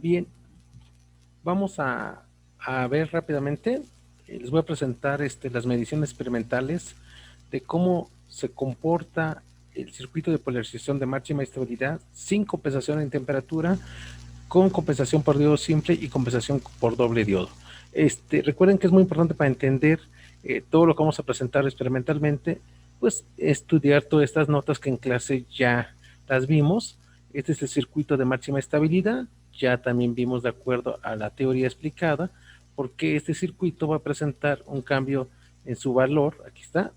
Bien, vamos a ver rápidamente. Les voy a presentar las mediciones experimentales de cómo se comporta el circuito de polarización de máxima estabilidad sin compensación en temperatura, con compensación por diodo simple y compensación por doble diodo. Recuerden que es muy importante para entender todo lo que vamos a presentar experimentalmente, pues estudiar todas estas notas que en clase ya las vimos. Este es el circuito de máxima estabilidad. Ya también vimos, de acuerdo a la teoría explicada, por qué este circuito va a presentar un cambio en su valor. Aquí está,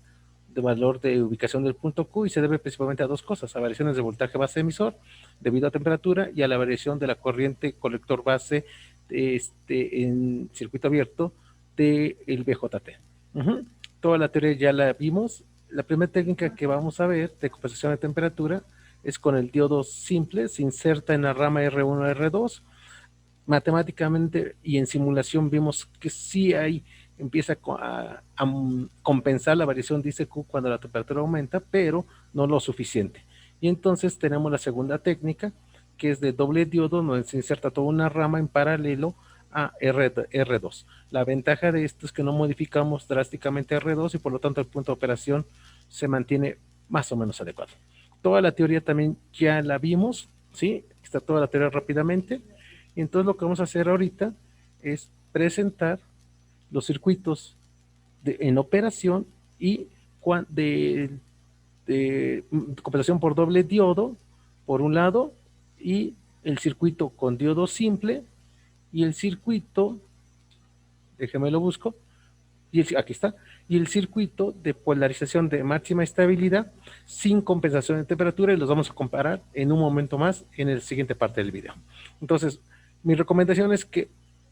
de valor de ubicación del punto Q, y se debe principalmente a dos cosas: a variaciones de voltaje base emisor debido a temperatura y a la variación de la corriente colector base en circuito abierto del BJT. Toda la teoría ya la vimos. La primera técnica que vamos a ver de compensación de temperatura es con el diodo simple. Se inserta en la rama R1, R2. Matemáticamente y en simulación vimos que sí empieza a compensar la variación de ICQ cuando la temperatura aumenta, pero no lo suficiente. Y entonces tenemos la segunda técnica, que es de doble diodo, donde se inserta toda una rama en paralelo a R2. La ventaja de esto es que no modificamos drásticamente R2 y por lo tanto el punto de operación se mantiene más o menos adecuado. Toda la teoría también ya la vimos, ¿sí? Está toda la teoría rápidamente. Y entonces lo que vamos a hacer ahorita es presentar los circuitos en operación y de compensación por doble diodo, por un lado, y el circuito con diodo simple, y el circuito, déjeme lo busco, aquí está, y el circuito de polarización de máxima estabilidad sin compensación de temperatura, y los vamos a comparar en un momento más en la siguiente parte del video. Entonces, mi recomendación es que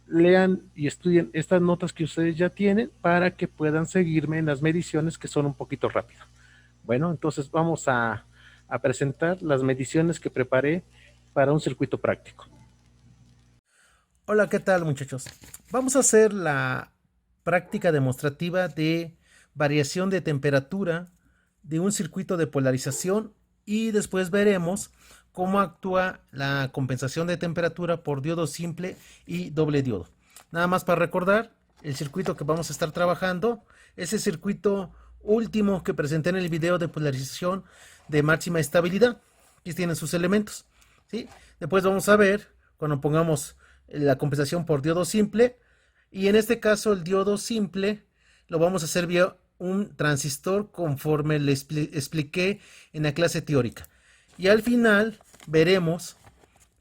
lean y estudien estas notas que ustedes ya tienen para que puedan seguirme en las mediciones, que son un poquito rápido. Bueno, entonces vamos a presentar las mediciones que preparé para un circuito práctico. Hola, ¿qué tal, muchachos? Vamos a hacer la práctica demostrativa de variación de temperatura de un circuito de polarización, y después veremos cómo actúa la compensación de temperatura por diodo simple y doble diodo. Nada más para recordar, el circuito que vamos a estar trabajando es el circuito último que presenté en el video de polarización de máxima estabilidad. Aquí tienen sus elementos, ¿sí? Después vamos a ver, cuando pongamos la compensación por diodo simple, y en este caso el diodo simple lo vamos a hacer vía un transistor, conforme le expliqué en la clase teórica. Y al final veremos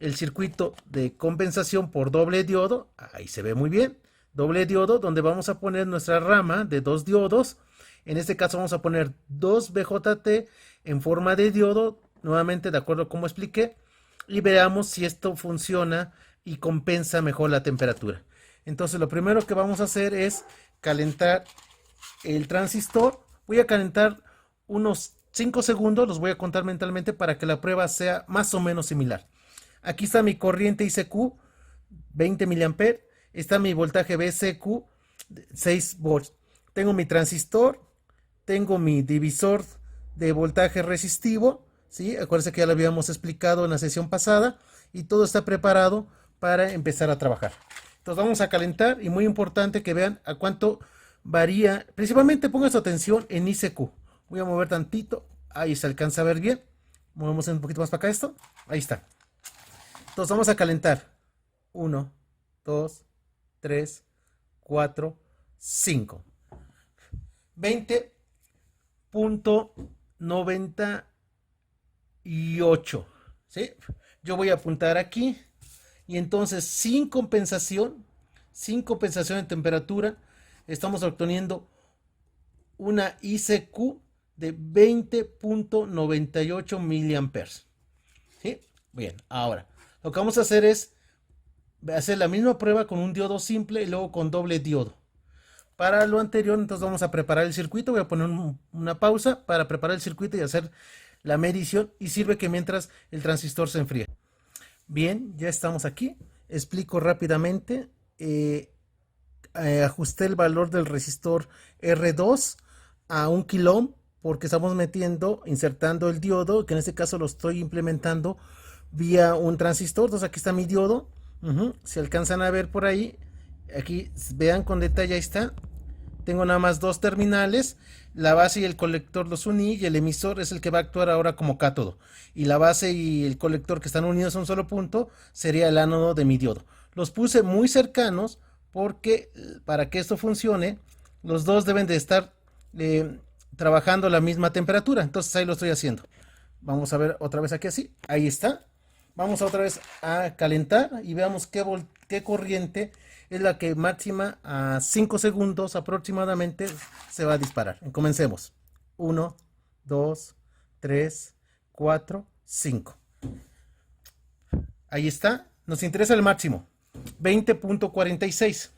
el circuito de compensación por doble diodo. Ahí se ve muy bien, doble diodo, donde vamos a poner nuestra rama de dos diodos. En este caso vamos a poner dos BJT en forma de diodo, nuevamente de acuerdo a como expliqué, y veamos si esto funciona y compensa mejor la temperatura. Entonces lo primero que vamos a hacer es calentar el transistor. Voy a calentar unos 5 segundos, los voy a contar mentalmente para que la prueba sea más o menos similar. Aquí está mi corriente ICQ, 20 mA. Está mi voltaje BCQ, 6 volts. Tengo mi transistor, tengo mi divisor de voltaje resistivo, ¿sí? Acuérdense que ya lo habíamos explicado en la sesión pasada, y todo está preparado para empezar a trabajar. Entonces vamos a calentar, y muy importante que vean a cuánto varía. Principalmente pongan su atención en ICQ. Voy a mover tantito, ahí se alcanza a ver bien. Movemos un poquito más para acá esto, ahí está. Entonces vamos a calentar. 1, 2, 3, 4, 5. 20.98. ¿Sí? Yo voy a apuntar aquí. Y entonces, sin compensación de temperatura, estamos obteniendo una ICQ de 20.98 miliamperes. ¿Sí? Bien, ahora lo que vamos a hacer es hacer la misma prueba con un diodo simple y luego con doble diodo. Para lo anterior, entonces vamos a preparar el circuito. Voy a poner una pausa para preparar el circuito y hacer la medición, y sirve que mientras el transistor se enfría. Bien, ya estamos aquí. Explico rápidamente. Ajusté el valor del resistor R2 a 1 kilo porque estamos insertando el diodo, que en este caso lo estoy implementando vía un transistor. Entonces aquí está mi diodo, Si alcanzan a ver por ahí, aquí vean con detalle, ahí está. Tengo nada más dos terminales, la base y el colector los uní y el emisor es el que va a actuar ahora como cátodo. Y la base y el colector que están unidos a un solo punto sería el ánodo de mi diodo. Los puse muy cercanos porque para que esto funcione, los dos deben de estar trabajando a la misma temperatura. Entonces ahí lo estoy haciendo. Vamos a ver otra vez aquí así. Ahí está. Vamos otra vez a calentar y veamos qué corriente es la que máxima a 5 segundos aproximadamente se va a disparar. Comencemos. 1, 2, 3, 4, 5. Ahí está. Nos interesa el máximo. 20.46.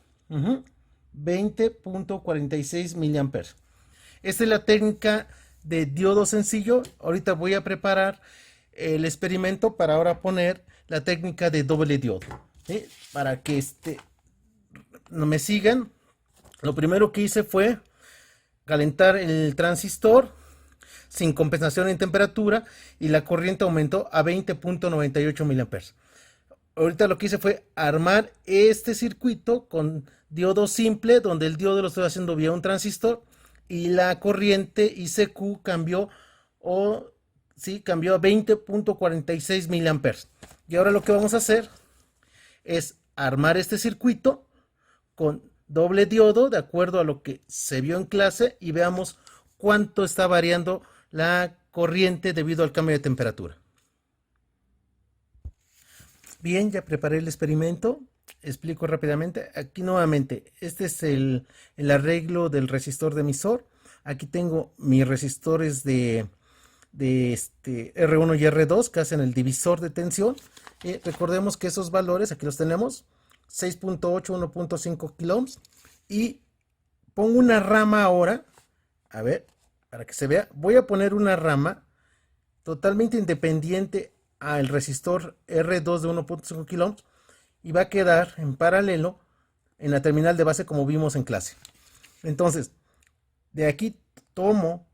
20.46 miliamperes. Esta es la técnica de diodo sencillo. Ahorita voy a preparar el experimento para ahora poner la técnica de doble diodo. ¿Sí? Para que no me sigan, lo primero que hice fue calentar el transistor sin compensación en temperatura y la corriente aumentó a 20.98 miliamperes. Ahorita lo que hice fue armar este circuito con diodo simple, donde el diodo lo estoy haciendo vía un transistor y la corriente ICQ cambió cambió a 20.46 miliamperes. Y ahora lo que vamos a hacer es armar este circuito con doble diodo de acuerdo a lo que se vio en clase y veamos cuánto está variando la corriente debido al cambio de temperatura. Bien, ya preparé el experimento. Explico rápidamente. Aquí nuevamente, este es el arreglo del resistor de emisor. Aquí tengo mis resistores de R1 y R2 que hacen el divisor de tensión. Recordemos que esos valores, aquí los tenemos, 6.8, 1.5 kilo ohms. Y pongo una rama ahora, a ver, para que se vea, voy a poner una rama totalmente independiente al resistor R2 de 1.5 kilo ohms y va a quedar en paralelo en la terminal de base como vimos en clase. Entonces, de aquí tomo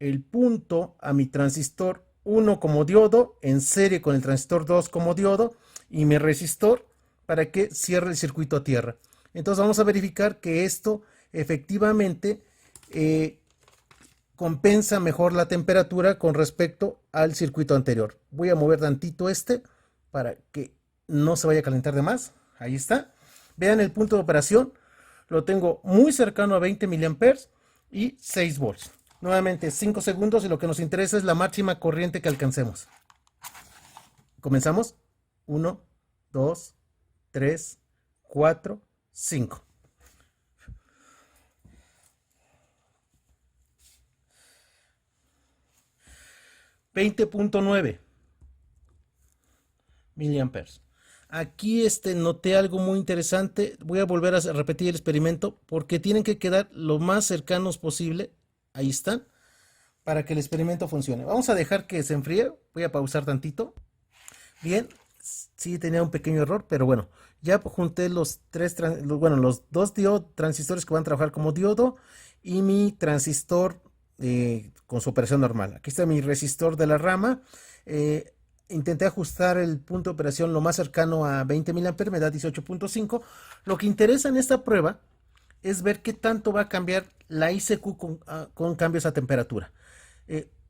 el punto a mi transistor 1 como diodo en serie con el transistor 2 como diodo y mi resistor para que cierre el circuito a tierra. Entonces vamos a verificar que esto efectivamente compensa mejor la temperatura con respecto al circuito anterior. Voy a mover tantito para que no se vaya a calentar de más. Ahí está. Vean el punto de operación. Lo tengo muy cercano a 20 miliamperes y 6 volts. Nuevamente 5 segundos y lo que nos interesa es la máxima corriente que alcancemos. Comenzamos. 1, 2, 3, 4, 5. $20.9 miliamperes. Aquí noté algo muy interesante. Voy a volver a repetir el experimento porque tienen que quedar lo más cercanos posible. Ahí están. Para que el experimento funcione. Vamos a dejar que se enfríe. Voy a pausar tantito. Bien. Sí tenía un pequeño error, pero bueno. Ya junté los dos transistores que van a trabajar como diodo y mi transistor con su operación normal. Aquí está mi resistor de la rama. Intenté ajustar el punto de operación lo más cercano a 20 miliamperes, me da 18.5. Lo que interesa en esta prueba es ver qué tanto va a cambiar la ICQ con cambios a temperatura.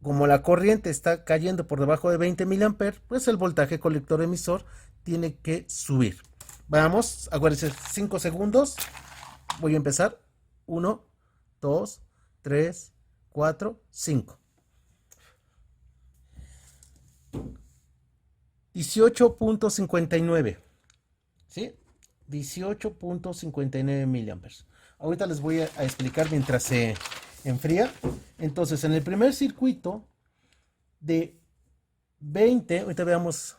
Como la corriente está cayendo por debajo de 20 miliamperes, pues el voltaje colector emisor tiene que subir. Vamos, acuérdense, 5 segundos. Voy a empezar. 1, 2, 3, 4, 5. 18.59. ¿Sí? 18.59 miliamperes. Ahorita les voy a explicar mientras se enfría. Entonces, en el primer circuito de 20, ahorita veamos,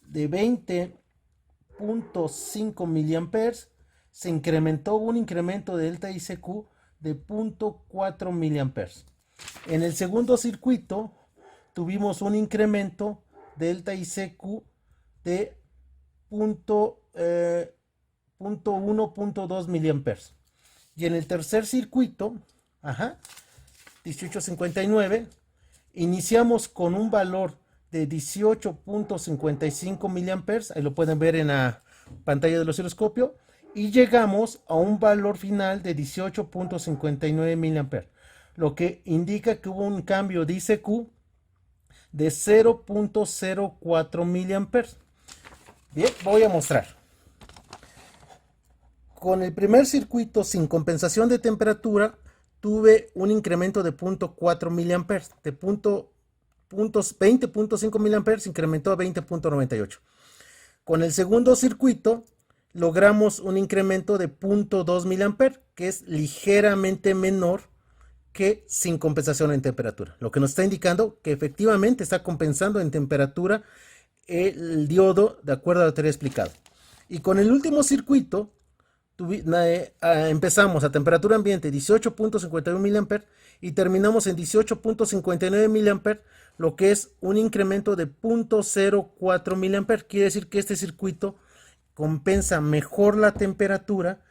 de 20.5 miliamperes, se incrementó un incremento de delta ICQ de 0.4 miliamperes. En el segundo circuito tuvimos un incremento de delta ICQ de 0.1.2 miliamperes. Y en el tercer circuito, 1859, iniciamos con un valor de 18.55 miliamperes. Ahí lo pueden ver en la pantalla del osciloscopio y llegamos a un valor final de 18.59 mA, lo que indica que hubo un cambio de ICQ de 0.04 mA. Bien, voy a mostrar. Con el primer circuito sin compensación de temperatura tuve un incremento de 0.4 mA, de 20.5 mA incrementó a 20.98. Con el segundo circuito logramos un incremento de 0.2 mA, que es ligeramente menor que sin compensación en temperatura, lo que nos está indicando que efectivamente está compensando en temperatura el diodo de acuerdo a la teoría explicada. Y con el último circuito empezamos a temperatura ambiente 18.51 mA y terminamos en 18.59 mA, lo que es un incremento de 0.04 mA. Quiere decir que este circuito compensa mejor la temperatura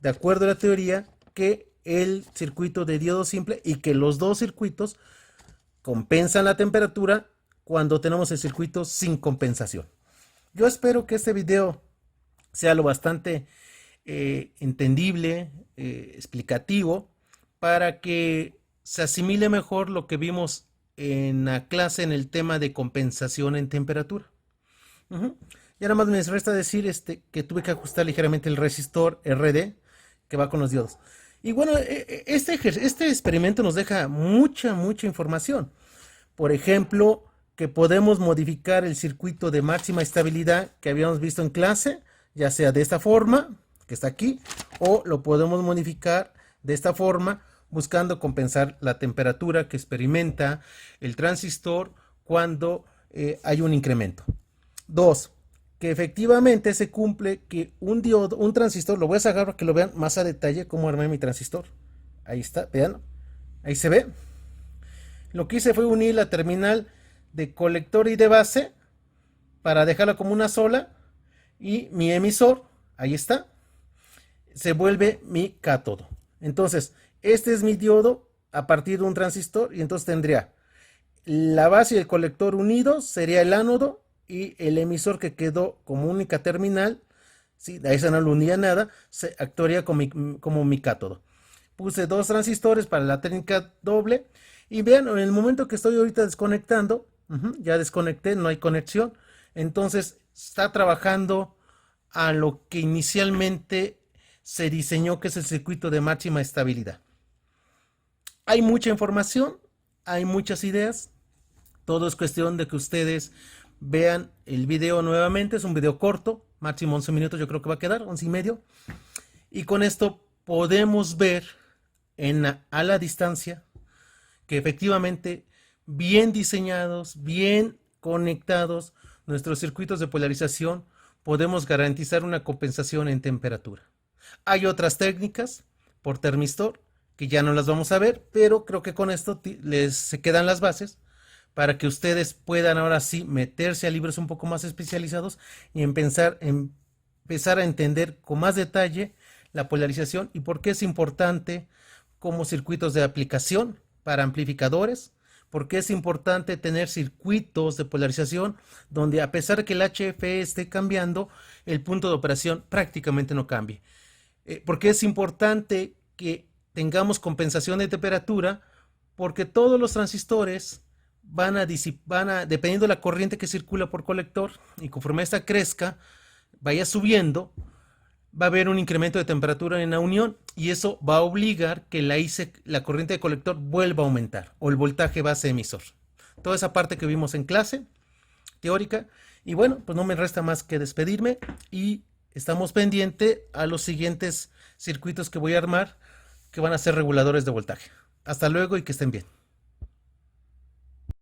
de acuerdo a la teoría que el circuito de diodo simple, y que los dos circuitos compensan la temperatura cuando tenemos el circuito sin compensación. Yo espero que este video sea lo bastante entendible, explicativo, para que se asimile mejor lo que vimos en la clase en el tema de compensación en temperatura. Y ahora más me resta decir que tuve que ajustar ligeramente el resistor RD que va con los diodos. Y bueno, este experimento nos deja mucha información. Por ejemplo, que podemos modificar el circuito de máxima estabilidad que habíamos visto en clase, ya sea de esta forma, que está aquí, o lo podemos modificar de esta forma, buscando compensar la temperatura que experimenta el transistor cuando hay un incremento. 2. Que efectivamente se cumple que un diodo, un transistor, lo voy a sacar para que lo vean más a detalle cómo armé mi transistor. Ahí está, vean, ahí se ve. Lo que hice fue unir la terminal de colector y de base para dejarla como una sola, y mi emisor, ahí está, se vuelve mi cátodo. Entonces, este es mi diodo a partir de un transistor, y entonces tendría la base y el colector unidos, sería el ánodo, y el emisor que quedó como única terminal, ¿sí? A esa no lo unía nada, se actuaría como mi cátodo. Puse dos transistores para la técnica doble, y vean, en el momento que estoy ahorita desconectando, ya desconecté, no hay conexión, entonces está trabajando a lo que inicialmente se diseñó, que es el circuito de máxima estabilidad. Hay mucha información, hay muchas ideas, todo es cuestión de que ustedes vean el video nuevamente. Es un video corto, máximo 11 minutos yo creo que va a quedar, 11 y medio, y con esto podemos ver a la distancia que efectivamente bien diseñados, bien conectados nuestros circuitos de polarización, podemos garantizar una compensación en temperatura. Hay otras técnicas por termistor que ya no las vamos a ver, pero creo que con esto se quedan las bases para que ustedes puedan ahora sí meterse a libros un poco más especializados y empezar a entender con más detalle la polarización y por qué es importante como circuitos de aplicación para amplificadores, por qué es importante tener circuitos de polarización donde, a pesar de que el HFE esté cambiando, el punto de operación prácticamente no cambie. ¿Por qué es importante que tengamos compensación de temperatura? Porque todos los transistores dependiendo de la corriente que circula por colector, y conforme esta crezca, vaya subiendo, va a haber un incremento de temperatura en la unión, y eso va a obligar que la corriente de colector vuelva a aumentar, o el voltaje base emisor. Toda esa parte que vimos en clase teórica. Y bueno, pues no me resta más que despedirme, y estamos pendientes a los siguientes circuitos que voy a armar, que van a ser reguladores de voltaje. Hasta luego y que estén bien.